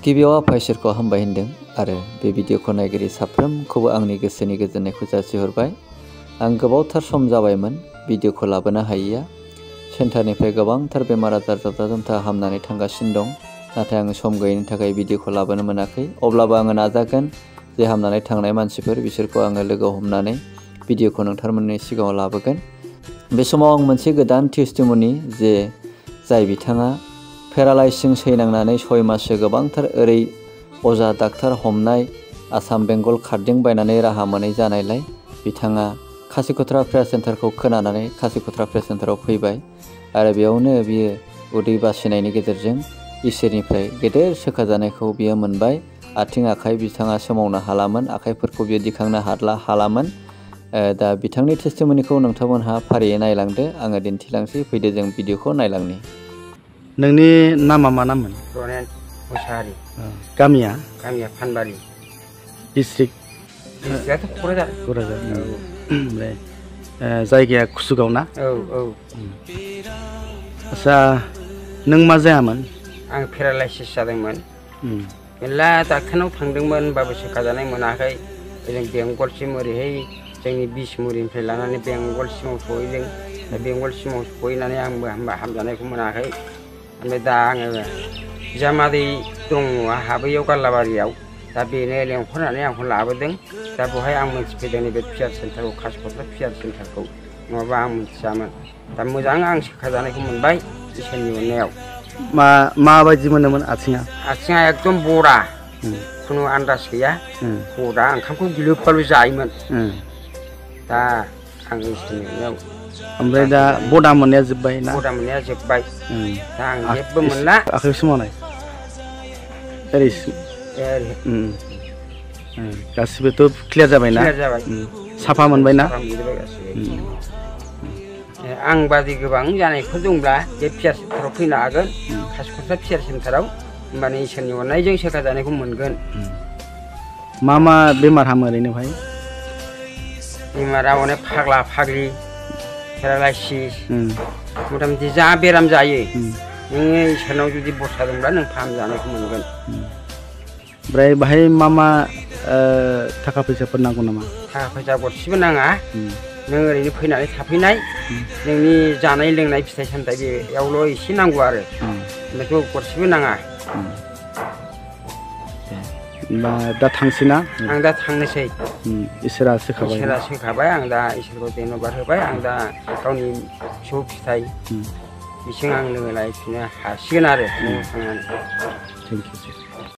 गिबियाव आफा इसोरखौ हामबाय होनदों आरो बे भिडिअखौ नायगिरि साफ्रोमखौबो आंनि गोसोनि गोजोननायखौ जासिहरबाय। आं गोबावथार सम जाबायमोन भिडिअखौ लाबोनो हायैया। सेन्टारनिफ्राय गोबांथार बेमार आजार जाब्रा जुमथा हामनानै थांगासिनो दं, नाथाय आं सम गैयैनि थाखाय भिडिअखौ लाबोनो मोनाखै। अब्लाबो आङो नाजागोन जे हामनानै थांनाय मानसिफोर बिसोरखौ आङो लोगो हमनानै भिडिअखौ नोंथांमोननि सिगाङाव लाबोगोन। बे समाव आं मोनसे गोदान टेस्टिमनि जे जाय बिथाङा पेरालाइसजों सैनांनानै 6 माससो गोबांथार ओरै अजा डाक्टार हमनाय आसाम बेंगल खारदिं बायनानै राहा मोनै जानायलाय बिथाङा खासिक'त्रा प्रेयार सेन्टारखौ खोनानानै खासिक'त्रा प्रेयार सेन्टाराव फैबाय आरो बेयावनो बियो उदै बासिनायनि गेजेरजों इसोरनिफ्राय गेदेर सोखाजानायखौ बियो मोनबाय। आथिं आखाइ बिथाङा सोमावनो हालामोन, आखाइफोरखौ बियो दिखांनो हालामोन। दा बिथांनि टेस्टिमनिखौ नोंथांमोनहा फारियै नायलांदो, आङो दिन्थिलांसै। फैदो जों भिडिअखौ नायलांनि। नोंनि नामा मा नाममोन? रनेन मुसाहारि। गामिया फानबारि। डिस्ट्रिक्टआथ' क'क्राझार। ओमफ्राय जायगाया कुसुगाव ना? औ। आच्छा, नों मा जायामोन? आं पेरालाइसिस जादोंमोन। मेरला डाक्टारनाव थांदोंमोन, होनबाबो सोखाजानाय मोनाखै। ओजों बेंगलसिम ओरैहाय जोंनि बिसमुरिनिफ्राय लानानै बेंगलसिमाव सहैदों। दा बेंगलसिमाव सहैनानै आंबो हामजानायखौ मोनाखै। ओमफ्राय दा आङो बिजामादै दङ आंहा बैयाव गारलाबारियाव। दा बेनो लेंहरनानै आंखौ लाबोदों। दा बेवहाय आं मोनथिफैदों नैबे पियार सेन्टारखौ, खासिक'त्रा पियार सेन्टारखौ। नङाबा आं मिथियामोन। दा मोजां आं सोखाजानायखौ मोनबाय इसोरनि अननायाव। माबायदि मोनोमोन आथिङा? आथिङा एकदम बरा, खुनु आन्दाज गैया। बरा, ओंखामखौ गिलुब बालु जायोमोन। दा आं इसोरनि अननायाव। ओमफ्राय दा बदा मोननाया जोब्बाय ना? बदा मोननाया जोब्बाय। दा आं जेबो मोनला। आखाइ सोमावनाय ओरै गासिबोथ' क्लियार जाबायना? क्लियार जाबाय। साफा मोनबायना? साफा मोनजोब्बाय गासिबो। आं बादि गोबां जानायफोर दंब्ला बे पियार सेन्टाराव फैनो हागोन, खासिक'त्रा पियार सेन्टाराव। होमबानो इसोरनि अननायजों सोखाजानायखौ मोनगोन। मा बेमार हामो ओरैनो भाई? बेमारा अनेक फाग्ला फाग्लि, पेरालाइसिस, मथा मथि जा बेराम जायो नोङो इसोरनाव जुदि बरसा दंब्ला नों फाहामजानायखौ मोनगोन। ओमफ्राय बाहाय मा थाखा फैसाफोर नांगौ नामा? थाखा फैसा गरसेबो नाङा। नों ओरैनो फैनानै थाफैनाय, नोंनि जानाय लोंनाय फिथाइ सामथाइ बेयावल' एसे नांगौ आरो। बेखौ गरसेबो नाङा। होमबा दा थांसै ना? आं दा थांनोसै। इसोरा सोखाबाय। आं दा इसोरखौ धन्यबाद होबाय। आं दा गावनि फिसौ फिथाइ बिसिं आं लोगो लायफिननो हासिगोन आरो न'आव थांनानै। Thank you.